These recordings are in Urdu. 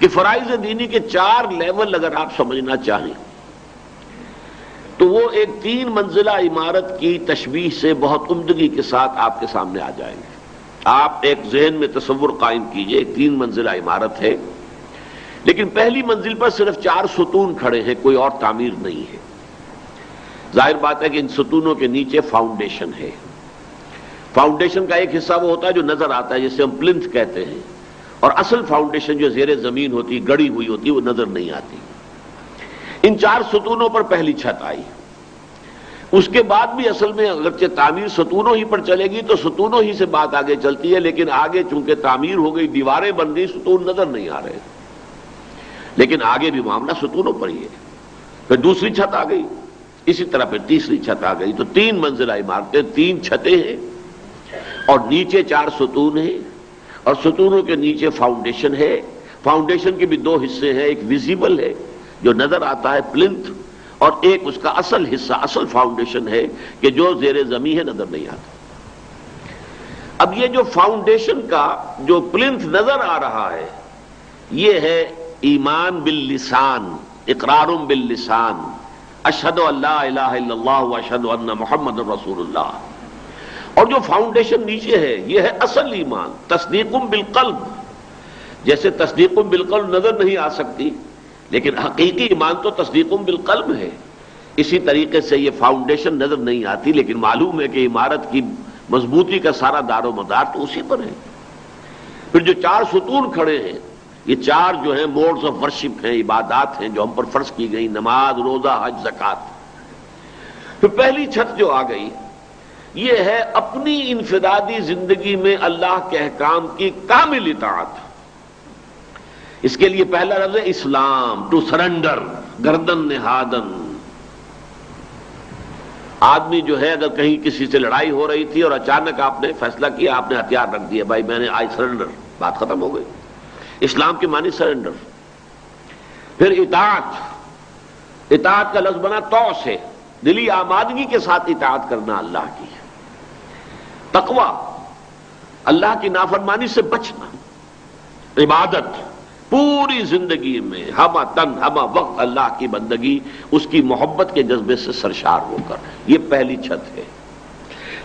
کہ فرائض دینی کے 4 لیول اگر آپ سمجھنا چاہیں تو وہ ایک 3 منزلہ عمارت کی تشبیہ سے بہت عمدگی کے ساتھ آپ کے سامنے آ جائیں گے۔ آپ ایک ذہن میں تصور قائم کیجئے، ایک 3 منزلہ عمارت ہے، لیکن پہلی منزل پر صرف 4 ستون کھڑے ہیں، کوئی اور تعمیر نہیں ہے۔ ظاہر بات ہے کہ ان ستونوں کے نیچے فاؤنڈیشن ہے۔ فاؤنڈیشن کا ایک حصہ وہ ہوتا ہے جو نظر آتا ہے، جسے ہم پلنتھ کہتے ہیں، اور اصل فاؤنڈیشن جو زیر زمین ہوتی، گڑی ہوئی ہوتی، وہ نظر نہیں آتی۔ ان 4 ستونوں پر پہلی چھت آئی۔ اس کے بعد بھی اصل میں اگرچہ تعمیر ستونوں ہی پر چلے گی تو ستونوں ہی سے بات آگے چلتی ہے، لیکن آگے چونکہ تعمیر ہو گئی، دیواریں بن گئی، ستون نظر نہیں آ رہے، لیکن آگے بھی معاملہ ستونوں پر ہی ہے۔ پھر دوسری چھت آ گئی، اسی طرح پھر تیسری چھت آ گئی، تو 3 منزلہ عمارتیں، 3 چھتیں ہیں، اور نیچے 4 ستون ہیں، اور ستونوں کے نیچے فاؤنڈیشن ہے۔ فاؤنڈیشن کے بھی 2 حصے ہیں، ایک ویزیبل ہے جو نظر آتا ہے پلنتھ، اور ایک اس کا اصل حصہ، اصل فاؤنڈیشن ہے کہ جو زیر زمین ہے، نظر نہیں آتا۔ اب یہ جو فاؤنڈیشن کا جو پلنتھ نظر آ رہا ہے، یہ ہے ایمان باللسان، اقرار باللسان، اشہد ان لا الہ الا اللہ واشہد ان محمد رسول اللہ۔ اور جو فاؤنڈیشن نیچے ہے، یہ ہے اصل ایمان، تصدیق بالقلب۔ جیسے تصدیق بالقلب نظر نہیں آ سکتی، لیکن حقیقی ایمان تو تصدیق بالقلب ہے، اسی طریقے سے یہ فاؤنڈیشن نظر نہیں آتی، لیکن معلوم ہے کہ عمارت کی مضبوطی کا سارا دار و مدار تو اسی پر ہے۔ پھر جو 4 ستون کھڑے ہیں، یہ 4 جو ہیں موڈز آف ورشپ ہیں، عبادات ہیں جو ہم پر فرض کی گئی، نماز، روزہ، حج، زکوٰۃ۔ پھر پہلی چھت جو آ گئی، یہ ہے اپنی انفرادی زندگی میں اللہ کے احکام کی کامل اطاعت۔ اس کے لیے پہلا لفظ ہے اسلام، ٹو سرنڈر، گردن نہادن۔ آدمی جو ہے اگر کہیں کسی سے لڑائی ہو رہی تھی اور اچانک آپ نے فیصلہ کیا، آپ نے ہتھیار رکھ دیا، بھائی میں نے آئی سرنڈر، بات ختم ہو گئی۔ اسلام کی معنی سرنڈر۔ پھر اطاعت، اطاعت کا لفظ بنا طوع سے، دلی آمادگی کے ساتھ اطاعت کرنا اللہ کی۔ تقوی، اللہ کی نافرمانی سے بچنا۔ عبادت، پوری زندگی میں ہمہ تن ہمہ وقت اللہ کی بندگی، اس کی محبت کے جذبے سے سرشار ہو کر، یہ پہلی چھت ہے۔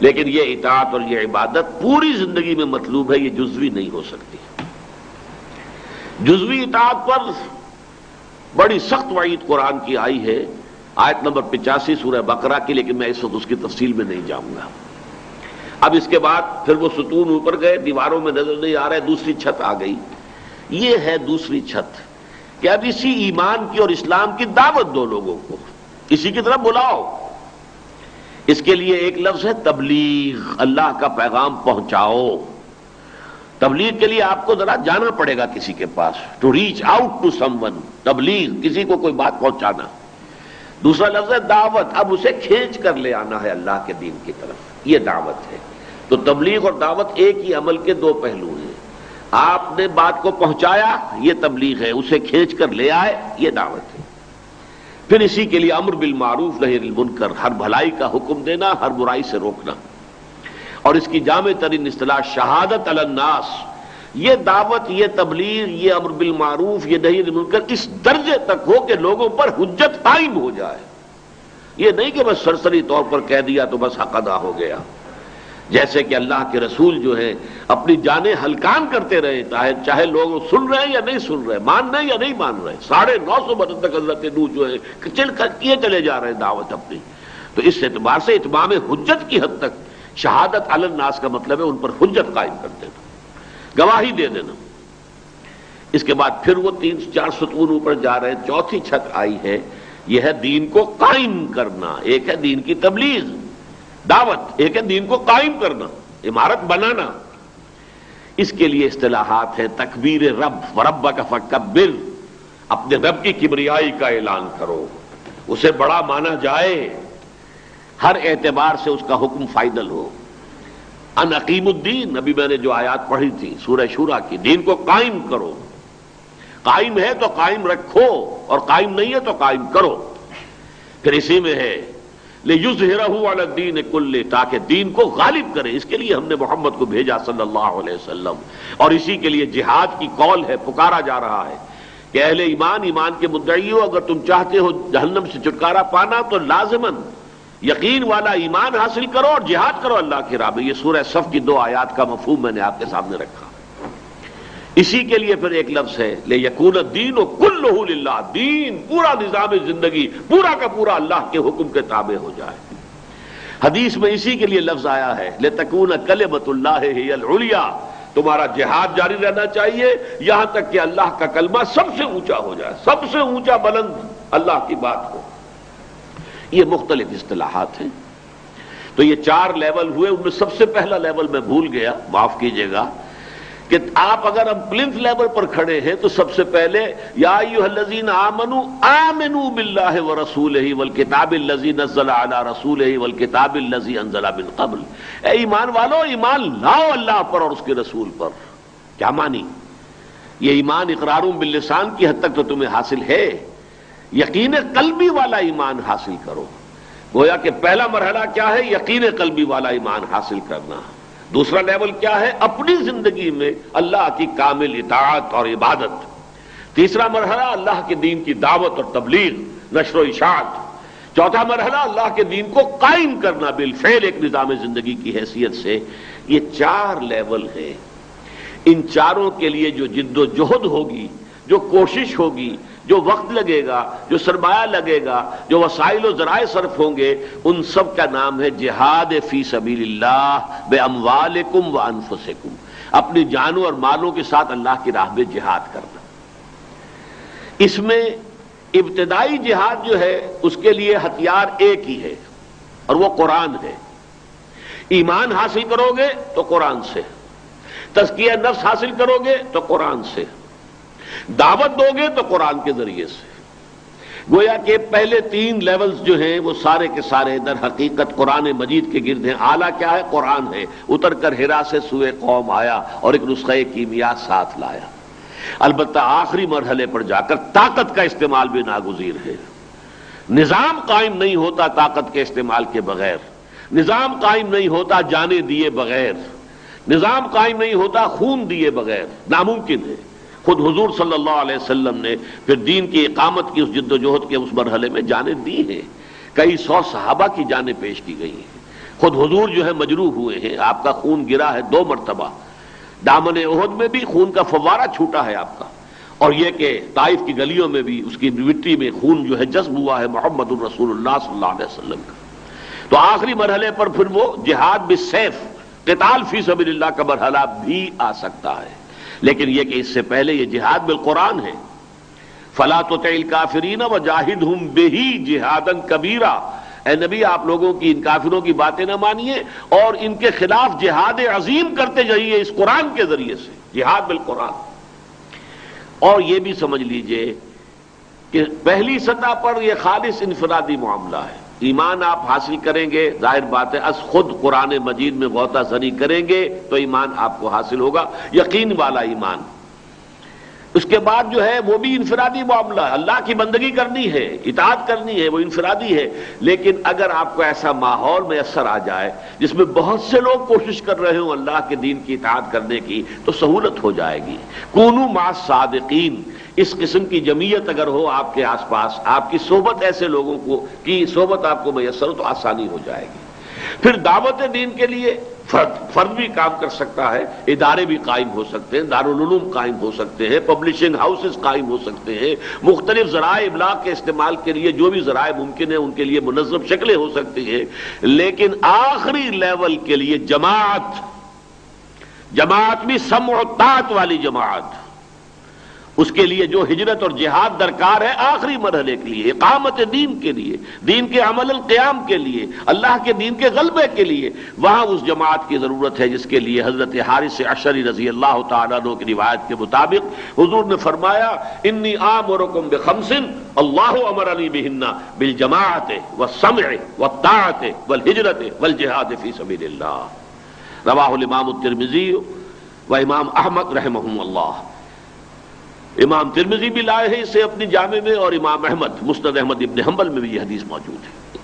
لیکن یہ اطاعت اور یہ عبادت پوری زندگی میں مطلوب ہے، یہ جزوی نہیں ہو سکتی۔ جزوی اطاعت پر بڑی سخت وعید قرآن کی آئی ہے، آیت نمبر 85 سورہ بقرہ کی، لیکن میں اس وقت اس کی تفصیل میں نہیں جاؤں گا۔ اب اس کے بعد پھر وہ ستون اوپر گئے، دیواروں میں نظر نہیں آ رہے، دوسری چھت آ گئی۔ یہ ہے دوسری چھت کہ اب اسی ایمان کی اور اسلام کی دعوت دو، لوگوں کو اسی کی طرف بلاؤ۔ اس کے لیے ایک لفظ ہے تبلیغ، اللہ کا پیغام پہنچاؤ۔ تبلیغ کے لیے آپ کو ذرا جانا پڑے گا کسی کے پاس، to reach out to someone, تبلیغ، کسی کو کوئی بات پہنچانا۔ دوسرا لفظ ہے دعوت، اب اسے کھینچ کر لے آنا ہے اللہ کے دین کی طرف، یہ دعوت ہے۔ تو تبلیغ اور دعوت ایک ہی عمل کے 2 پہلو ہیں۔ آپ نے بات کو پہنچایا، یہ تبلیغ ہے، اسے کھینچ کر لے آئے، یہ دعوت ہے۔ پھر اسی کے لیے امر بالمعروف نہی عن المنکر، ہر بھلائی کا حکم دینا، ہر برائی سے روکنا، اور اس کی جامع ترین اصطلاح شہادت علی الناس۔ یہ دعوت، یہ تبلیغ، یہ امر بالمعروف، یہ نہی عن المنکر اس درجے تک ہو کہ لوگوں پر حجت قائم ہو جائے۔ یہ نہیں کہ بس سرسری طور پر کہہ دیا تو بس حق ادا ہو گیا۔ جیسے کہ اللہ کے رسول جو ہیں اپنی جانیں ہلکان کرتے رہے، چاہے لوگ سن رہے ہیں یا نہیں سن رہے، مان رہے ہیں یا نہیں مان رہے، 950 برس تک حضرت نوح جو ہے کیے چلے جا رہے ہیں دعوت اپنی۔ تو اس اعتبار سے اتمام حجت کی حد تک شہادت علی الناس کا مطلب ہے ان پر حجت قائم کر دینا، گواہی دے دینا۔ اس کے بعد پھر وہ 3-4 ستون اوپر جا رہے ہیں، چوتھی چھت آئی ہے، یہ ہے دین کو قائم کرنا۔ ایک ہے دین کی تبلیغ، دعوت، ایک ہے دین کو قائم کرنا، عمارت بنانا۔ اس کے لیے اصطلاحات ہیں، تکبیر رب، وربک فکبر، اپنے رب کی کبریائی کا اعلان کرو، اسے بڑا مانا جائے، ہر اعتبار سے اس کا حکم فائنل ہو۔ ان اقیم الدین، ابھی میں نے جو آیات پڑھی تھی سورہ شورى کی، دین کو قائم کرو، قائم ہے تو قائم رکھو، اور قائم نہیں ہے تو قائم کرو۔ پھر اسی میں ہے لِيُظْهِرَهُ عَلَى الدِّينِ كُلِّهِ، تاکہ دین کو غالب کرے۔ اس کے لیے ہم نے محمد کو بھیجا صلی اللہ علیہ وسلم، اور اسی کے لیے جہاد کی کال ہے، پکارا جا رہا ہے کہ اہل ایمان ایمان کے مدعی ہو، اگر تم چاہتے ہو جہنم سے چھٹکارا پانا تو لازماً یقین والا ایمان حاصل کرو اور جہاد کرو اللہ کی راہ میں۔ یہ سورہ صف کی 2 آیات کا مفہوم میں نے آپ کے سامنے رکھا۔ اسی کے لیے پھر ایک لفظ ہے لِيَكُونَ الدِّينُ كُلُّهُ لِلَّهِ، دین پورا نظام زندگی پورا کا پورا اللہ کے حکم کے تابع ہو جائے۔ حدیث میں اسی کے لیے لفظ آیا ہے لِتَكُونَ كَلِمَةُ اللَّهِ هِيَ الْعُلْيَا، تمہارا جہاد جاری رہنا چاہیے یہاں تک کہ اللہ کا کلمہ سب سے اونچا ہو جائے، سب سے اونچا بلند اللہ کی بات ہو۔ یہ مختلف اصطلاحات ہیں۔ تو یہ 4 لیول ہوئے، ان میں سب سے پہلا لیول میں بھول گیا، معاف کیجئے گا، کہ آپ اگر ہم پلنتھ لیول پر کھڑے ہیں تو سب سے پہلے یا ایھا الذین آمنوا آمنوا باللہ ورسولہ والکتاب الذی نزل علی رسولہ والکتاب الذی انزل من قبل، اے ایمان والو ایمان لاؤ اللہ پر اور اس کے رسول پر۔ کیا مانی؟ یہ ایمان اقرار باللسان کی حد تک تو تمہیں حاصل ہے، یقین قلبی والا ایمان حاصل کرو۔ گویا کہ پہلا مرحلہ کیا ہے؟ یقین قلبی والا ایمان حاصل کرنا۔ دوسرا لیول کیا ہے؟ اپنی زندگی میں اللہ کی کامل اطاعت اور عبادت۔ تیسرا مرحلہ اللہ کے دین کی دعوت اور تبلیغ، نشر و اشاعت۔ چوتھا مرحلہ اللہ کے دین کو قائم کرنا بالفعل ایک نظام زندگی کی حیثیت سے۔ یہ 4 لیول ہیں۔ ان چاروں کے لیے جو جد و جہد ہوگی، جو کوشش ہوگی، جو وقت لگے گا، جو سرمایہ لگے گا، جو وسائل و ذرائع صرف ہوں گے، ان سب کا نام ہے جہاد فی سبیل اللہ باموالکم وانفسکم، اپنی جانوں اور مالوں کے ساتھ اللہ کی راہ میں جہاد کرنا۔ اس میں ابتدائی جہاد جو ہے اس کے لیے ہتھیار ایک ہی ہے اور وہ قرآن ہے۔ ایمان حاصل کرو گے تو قرآن سے، تزکیہ نفس حاصل کرو گے تو قرآن سے، دعوت دو گے تو قرآن کے ذریعے سے۔ گویا کہ پہلے 3 لیولز جو ہیں وہ سارے کے سارے در حقیقت قرآن مجید کے گرد ہیں۔ اعلیٰ کیا ہے؟ قرآن ہے۔ اتر کر حرا سے سوئے قوم آیا اور ایک نسخہ کیمیا ساتھ لایا۔ البتہ آخری مرحلے پر جا کر طاقت کا استعمال بھی ناگزیر ہے۔ نظام قائم نہیں ہوتا طاقت کے استعمال کے بغیر، نظام قائم نہیں ہوتا جانیں دیے بغیر، نظام قائم نہیں ہوتا خون دیے بغیر، ناممکن ہے۔ خود حضور صلی اللہ علیہ وسلم نے پھر دین کی اقامت کی اس جد و جہد کے اس مرحلے میں جانیں دی ہیں، کئی 100 صحابہ کی جانیں پیش کی گئی ہیں۔ خود حضور جو ہے مجروح ہوئے ہیں، آپ کا خون گرا ہے 2 مرتبہ، دامن احد میں بھی خون کا فوارہ چھوٹا ہے آپ کا، اور یہ کہ طائف کی گلیوں میں بھی اس کی مٹی میں خون جو ہے جذب ہوا ہے محمد الرسول اللہ صلی اللہ علیہ وسلم کا۔ تو آخری مرحلے پر پھر وہ جہاد بالسیف، قتال فی سبیل اللہ کا مرحلہ بھی آ سکتا ہے، لیکن یہ کہ اس سے پہلے یہ جہاد بالقرآن ہے۔ فلا تطع الکافرین وجاہدہم بہ جہادا کبیرا، اے نبی آپ لوگوں کی ان کافروں کی باتیں نہ مانیے اور ان کے خلاف جہاد عظیم کرتے جائیے اس قرآن کے ذریعے سے، جہاد بالقرآن۔ اور یہ بھی سمجھ لیجئے کہ پہلی سطح پر یہ خالص انفرادی معاملہ ہے۔ ایمان آپ حاصل کریں گے، ظاہر بات ہے از خود قرآن مجید میں غوطہ زنی کریں گے تو ایمان آپ کو حاصل ہوگا، یقین والا ایمان۔ اس کے بعد جو ہے وہ بھی انفرادی معاملہ ہے، اللہ کی بندگی کرنی ہے، اطاعت کرنی ہے، وہ انفرادی ہے۔ لیکن اگر آپ کو ایسا ماحول میسر آ جائے جس میں بہت سے لوگ کوشش کر رہے ہوں اللہ کے دین کی اطاعت کرنے کی تو سہولت ہو جائے گی۔ کونوا مع الصادقین، اس قسم کی جمعیت اگر ہو آپ کے آس پاس، آپ کی صحبت ایسے لوگوں کو کی صحبت آپ کو میسر ہو تو آسانی ہو جائے گی۔ پھر دعوت دین کے لیے فرد بھی کام کر سکتا ہے، ادارے بھی قائم ہو سکتے ہیں، دارالعلوم قائم ہو سکتے ہیں، پبلشنگ ہاؤسز قائم ہو سکتے ہیں، مختلف ذرائع ابلاغ کے استعمال کے لیے جو بھی ذرائع ممکن ہیں ان کے لیے منظم شکلیں ہو سکتی ہیں۔ لیکن آخری لیول کے لیے جماعت بھی سمع و طاعت والی جماعت، اس کے لیے جو ہجرت اور جہاد درکار ہے آخری مرحلے کے لیے، اقامت دین کے لیے، دین کے عمل القیام کے لیے، اللہ کے دین کے غلبے کے لیے، وہاں اس جماعت کی ضرورت ہے جس کے لیے حضرت حارث اشعری رضی اللہ تعالیٰ عنہ کی روایت کے مطابق حضور نے فرمایا انی آمرکم بخمس اللہ امرنی بہن بالجماعت والسمع والطاعت والہجرت والجہاد فی سبیل اللہ، رواہ الامام الترمذی و امام احمد رحمہم اللہ۔ امام ترمذی بھی لائے ہیں اسے اپنی جامع میں، اور امام احمد مسند احمد ابن حنبل میں بھی یہ حدیث موجود ہے۔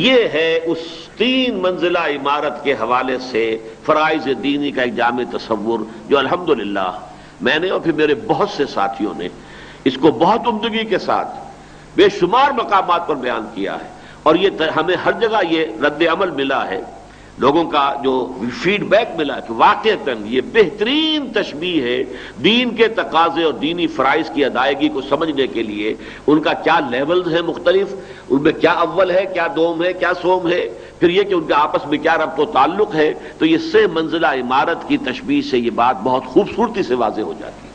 یہ ہے اس 3 منزلہ عمارت کے حوالے سے فرائض دینی کا ایک جامع تصور جو الحمدللہ میں نے اور پھر میرے بہت سے ساتھیوں نے اس کو بہت عمدگی کے ساتھ بے شمار مقامات پر بیان کیا ہے، اور یہ ہمیں ہر جگہ یہ رد عمل ملا ہے، لوگوں کا جو فیڈ بیک ملا کہ واقعتاً یہ بہترین تشبیہ ہے دین کے تقاضے اور دینی فرائض کی ادائیگی کو سمجھنے کے لیے۔ ان کا کیا لیولز ہیں مختلف، ان میں کیا اول ہے، کیا دوم ہے، کیا سوم ہے، پھر یہ کہ ان کے آپس میں کیا ربط و تعلق ہے، تو یہ 3 منزلہ عمارت کی تشبیہ سے یہ بات بہت خوبصورتی سے واضح ہو جاتی ہے۔